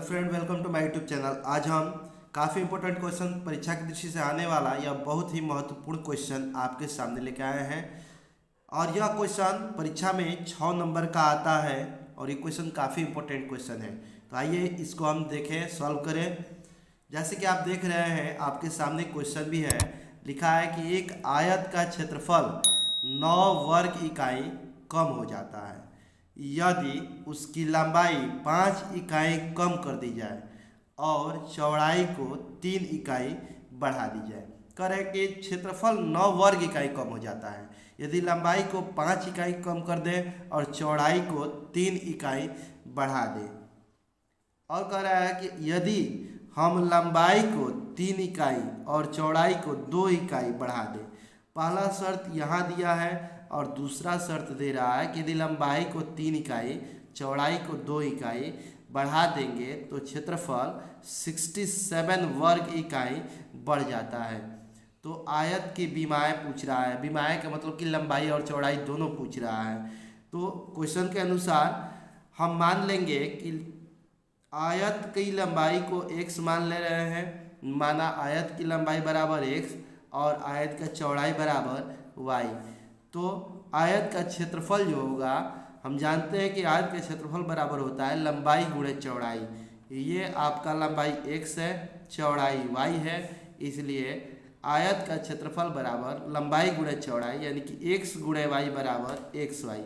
Friend, welcome to my YouTube channel. आज हम काफ़ी इंपॉर्टेंट क्वेश्चन परीक्षा की दृष्टि से आने वाला यह बहुत ही महत्वपूर्ण क्वेश्चन आपके सामने लेके आए हैं। और यह क्वेश्चन परीक्षा में 6 नंबर का आता है और ये क्वेश्चन काफ़ी इंपॉर्टेंट क्वेश्चन है। तो आइए इसको हम देखें, सॉल्व करें। जैसे कि आप देख रहे हैं, आपके सामने क्वेश्चन भी है। लिखा है कि एक आयत का क्षेत्रफल 9 वर्ग इकाई कम हो जाता है यदि उसकी लंबाई 5 इकाई कम कर दी जाए और चौड़ाई को 3 इकाई बढ़ा दी जाए। करें कि क्षेत्रफल 9 वर्ग इकाई कम हो जाता है यदि लंबाई को 5 इकाई कम कर दें और चौड़ाई को 3 इकाई बढ़ा दें। और कह रहा है कि यदि हम लंबाई को 3 इकाई और चौड़ाई को 2 इकाई बढ़ा दें। पहला शर्त यहाँ दिया है और दूसरा शर्त दे रहा है कि यदि लंबाई को 3 इकाई चौड़ाई को 2 इकाई बढ़ा देंगे तो क्षेत्रफल 67 वर्ग इकाई बढ़ जाता है। तो आयत की विमाएँ पूछ रहा है। विमाएँ का मतलब कि लंबाई और चौड़ाई दोनों पूछ रहा है। तो क्वेश्चन के अनुसार हम मान लेंगे कि आयत की लंबाई को x मान ले रहे हैं। माना आयत की लंबाई बराबर x और आयत का चौड़ाई बराबर y। तो आयत का क्षेत्रफल जो होगा, हम जानते हैं कि आयत का क्षेत्रफल बराबर होता है लंबाई गुणे चौड़ाई। ये आपका लंबाई x है, चौड़ाई y है, इसलिए आयत का क्षेत्रफल बराबर लंबाई गुणे चौड़ाई यानी कि x गुणे y बराबर xy।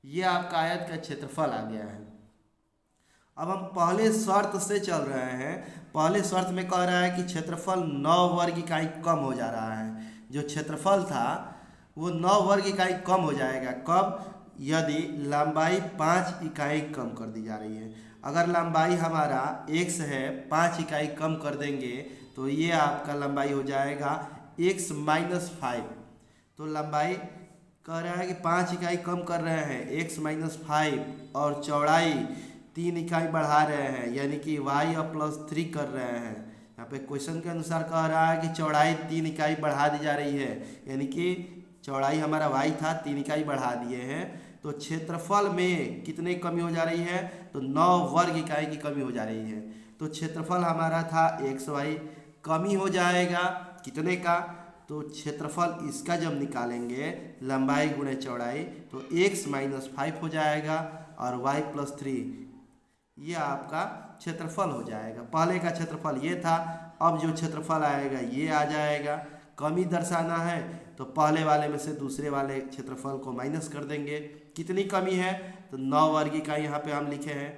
ये आपका आयत का क्षेत्रफल आ गया है। अब हम पहले शर्त से चल रहे हैं। पहले शर्त में कह रहा है कि क्षेत्रफल 9 वर्ग इकाई कम हो जा रहा है। जो क्षेत्रफल था वो 9 वर्ग इकाई कम हो जाएगा। कब? यदि लंबाई 5 इकाई कम कर दी जा रही है। अगर लंबाई हमारा x है, 5 इकाई कम कर देंगे तो ये आपका लंबाई हो जाएगा x माइनस 5। तो लंबाई कह रहा है कि 5 इकाई कम कर रहे हैं, x माइनस 5, और चौड़ाई 3 इकाई बढ़ा रहे हैं यानी कि y और प्लस 3 कर रहे हैं। यहाँ पे क्वेश्चन के अनुसार कह रहा है कि चौड़ाई 3 इकाई बढ़ा दी जा रही है यानी कि चौड़ाई हमारा y था, 3 इकाई बढ़ा दिए हैं। तो क्षेत्रफल में कितने कमी हो जा रही है? तो 9 वर्ग इकाई की कमी हो जा रही है। तो क्षेत्रफल हमारा था xy, कमी हो जाएगा कितने का? तो क्षेत्रफल इसका जब निकालेंगे लंबाई गुणे चौड़ाई तो x माइनस 5 हो जाएगा और y प्लस 3, ये आपका क्षेत्रफल हो जाएगा। पहले का क्षेत्रफल ये था, अब जो क्षेत्रफल आएगा ये आ जाएगा। कमी दर्शाना है तो पहले वाले में से दूसरे वाले क्षेत्रफल को माइनस कर देंगे। कितनी कमी है? तो 9 वर्ग इकाई यहाँ पे हम लिखे हैं।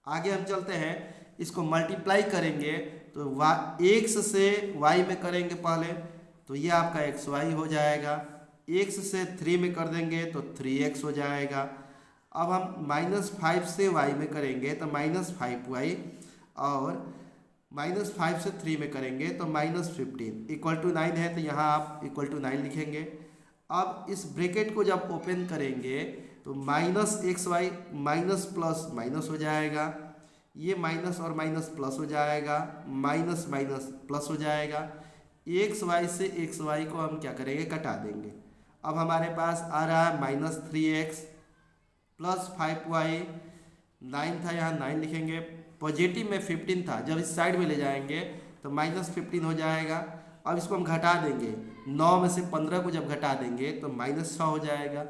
आगे हम चलते हैं, इसको मल्टीप्लाई करेंगे तो x से y में करेंगे पहले तो ये आपका xy हो जाएगा। x से 3 में कर देंगे तो 3x हो जाएगा। अब हम -5 से y में करेंगे तो -5y, और -5 से 3 में करेंगे तो -15 इक्वल टू 9 है, तो यहाँ आप इक्वल टू 9 लिखेंगे। अब इस ब्रैकेट को जब ओपन करेंगे तो -xy माइनस प्लस माइनस हो जाएगा, ये माइनस और माइनस प्लस हो जाएगा, माइनस माइनस प्लस हो जाएगा। xy से xy को हम क्या करेंगे? कटा देंगे। अब हमारे पास आ रहा है -3x प्लस 5y, 9 था यहाँ 9 लिखेंगे। पॉजिटिव में 15 था, जब इस साइड में ले जाएंगे तो -15 हो जाएगा। अब इसको हम घटा देंगे, 9 में से 15 को जब घटा देंगे तो -6 हो जाएगा।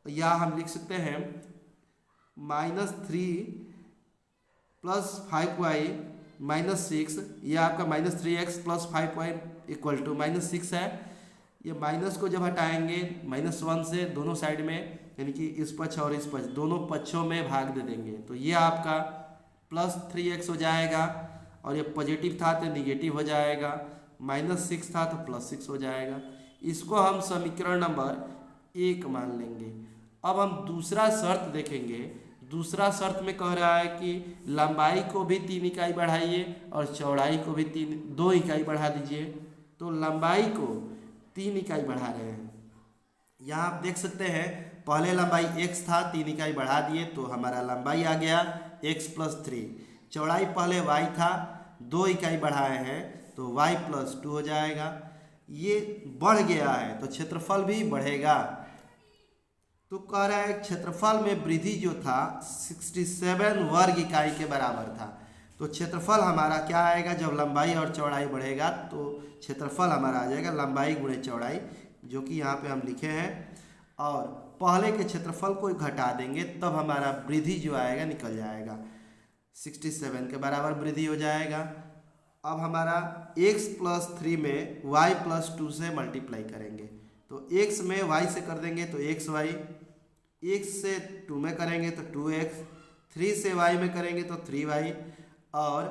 या हम लिख सकते हैं -3 प्लस 5y माइनस 6, यह आपका -3x plus 5y equal to -6 है। ये माइनस को जब हटाएंगे -1 से दोनों साइड में यानी कि इस पक्ष और इस पक्ष दोनों पक्षों में भाग दे देंगे तो ये आपका +3x हो जाएगा। और ये पॉजिटिव था तो निगेटिव हो जाएगा, -6 था तो +6 हो जाएगा। इसको हम समीकरण नंबर 1 मान लेंगे। अब हम दूसरा शर्त देखेंगे। दूसरा शर्त में कह रहा है कि लंबाई को भी 3 इकाई बढ़ाइए और चौड़ाई को भी 2 इकाई बढ़ा दीजिए। तो लंबाई को 3 इकाई बढ़ा रहे हैं। यहाँ आप देख सकते हैं, पहले लंबाई x था, 3 इकाई बढ़ा दिए तो हमारा लंबाई आ गया x प्लस 3। चौड़ाई पहले y था, 2 इकाई बढ़ाए हैं तो y प्लस 2 हो जाएगा। ये बढ़ गया है तो क्षेत्रफल भी बढ़ेगा। तो कह रहा है क्षेत्रफल में वृद्धि जो था 67 वर्ग इकाई के बराबर था। तो क्षेत्रफल हमारा क्या आएगा, जब लंबाई और चौड़ाई बढ़ेगा तो क्षेत्रफल हमारा आ जाएगा लंबाई गुणे चौड़ाई, जो कि यहाँ पे हम लिखे हैं। और पहले के क्षेत्रफल को घटा देंगे तब हमारा वृद्धि जो आएगा निकल जाएगा, 67 के बराबर वृद्धि हो जाएगा। अब हमारा x + 3 में y + 2 से मल्टीप्लाई करेंगे, तो x में y से कर देंगे तो xy, x से 2 में करेंगे तो 2x, 3 से y में करेंगे तो 3y, और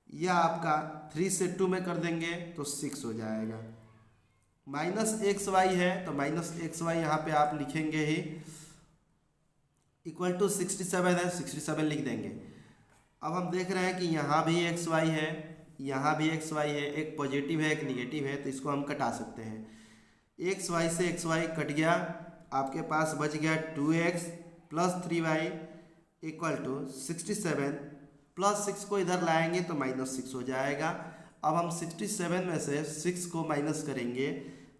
यह आपका 3 से 2 में कर देंगे तो 6 हो जाएगा। -xy है तो -xy यहाँ पे आप लिखेंगे ही, इक्वल टू 67 है, 67 लिख देंगे। अब हम देख रहे हैं कि यहाँ भी xy है, यहाँ भी xy है, एक पॉजिटिव है एक निगेटिव है, तो इसको हम कटा सकते हैं। xy से xy कट गया, आपके पास बच गया 2x + 3y = 67, +6 को इधर लाएंगे तो -6 हो जाएगा। अब हम 67 में से 6 को माइनस करेंगे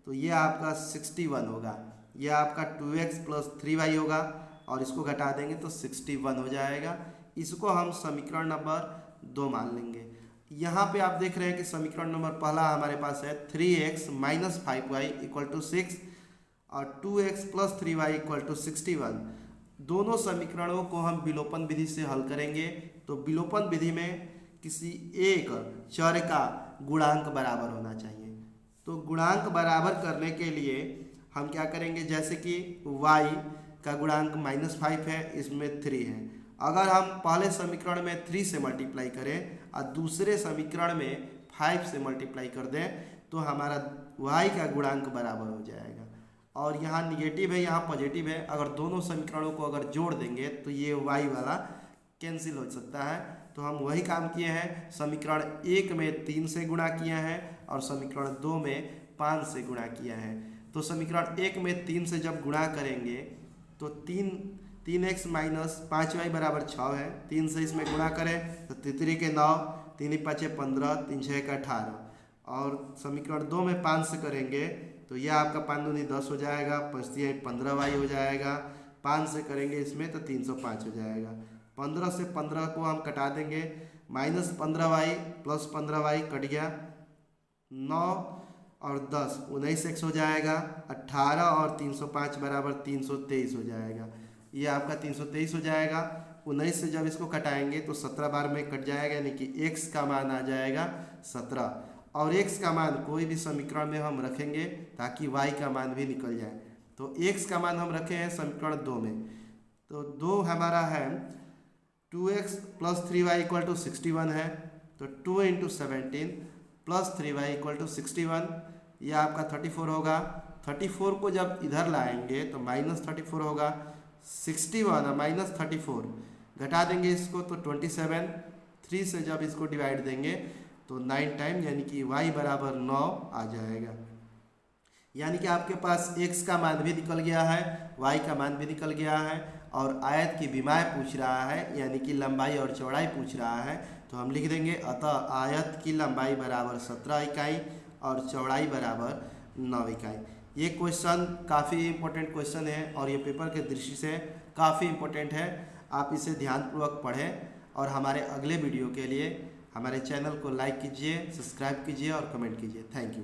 तो ये आपका 61 होगा, ये आपका 2x + 3y होगा, और इसको घटा देंगे तो 61 हो जाएगा। इसको हम समीकरण नंबर 2 मान लेंगे। यहाँ पे आप देख रहे हैं कि समीकरण नंबर पहला हमारे पास है 3x - 5y = 6 और 2x + 3y = 61। दोनों समीकरणों को हम विलोपन विधि से हल करेंगे। तो विलोपन विधि में किसी एक चर का गुणांक बराबर होना चाहिए। तो गुणांक बराबर करने के लिए हम क्या करेंगे, जैसे कि y का गुणांक -5 है, इसमें 3 है। अगर हम पहले समीकरण में 3 से मल्टीप्लाई करें और दूसरे समीकरण में 5 से मल्टीप्लाई कर दें तो हमारा y का गुणांक बराबर हो जाएगा। और यहाँ निगेटिव है, यहाँ पॉजिटिव है, अगर दोनों समीकरणों को अगर जोड़ देंगे तो ये y वाला कैंसिल हो सकता है। तो हम वही काम किए हैं, समीकरण 1 में 3 से गुणा किया है और समीकरण 2 में 5 से गुणा किया है। तो समीकरण 1 में 3 से जब गुणा करेंगे तो 3x - 5y = 6 है, 3 से इसमें गुणा करें तो 3 के 9, 3 × 5 = 15, 3 × 6 = 18, और समीकरण 2 में 5 से करेंगे तो यह आपका 5 दूनी 10 हो जाएगा, 5 × 15y हो जाएगा, 5 से करेंगे इसमें तो 305 हो जाएगा। 15 से 15 को हम कटा देंगे, -15y + 15y कट गया, 9 और 10 19x हो जाएगा, 18 और 305 = 323 हो जाएगा। ये आपका 323 हो जाएगा। 19 से जब इसको कटाएंगे तो 17 बार में कट जाएगा, यानी कि x का मान आ जाएगा 17, और x का मान कोई भी समीकरण में हम रखेंगे ताकि y का मान भी निकल जाए। तो x का मान हम रखे हैं समीकरण 2 में, तो 2 हमारा है 2x + 3y = 61 है, तो 2 × 17 + 3y = 61, यह आपका 34 होगा। 34 को जब इधर लाएंगे तो -34 होगा, 61 और -34 घटा देंगे इसको तो 27, 3 से जब इसको डिवाइड देंगे तो 9 टाइम, यानी कि y = 9 आ जाएगा। यानी कि आपके पास x का मान भी निकल गया है, y का मान भी निकल गया है, और आयत की विमाएँ पूछ रहा है, यानी कि लंबाई और चौड़ाई पूछ रहा है। तो हम लिख देंगे अतः आयत की लंबाई = 17 इकाई और चौड़ाई = 9 इकाई। ये क्वेश्चन काफ़ी इम्पोर्टेंट क्वेश्चन है और ये पेपर के दृष्टि से काफ़ी इम्पोर्टेंट है। आप इसे ध्यानपूर्वक पढ़ें और हमारे अगले वीडियो के लिए हमारे चैनल को लाइक कीजिए, सब्सक्राइब कीजिए और कमेंट कीजिए। Thank you.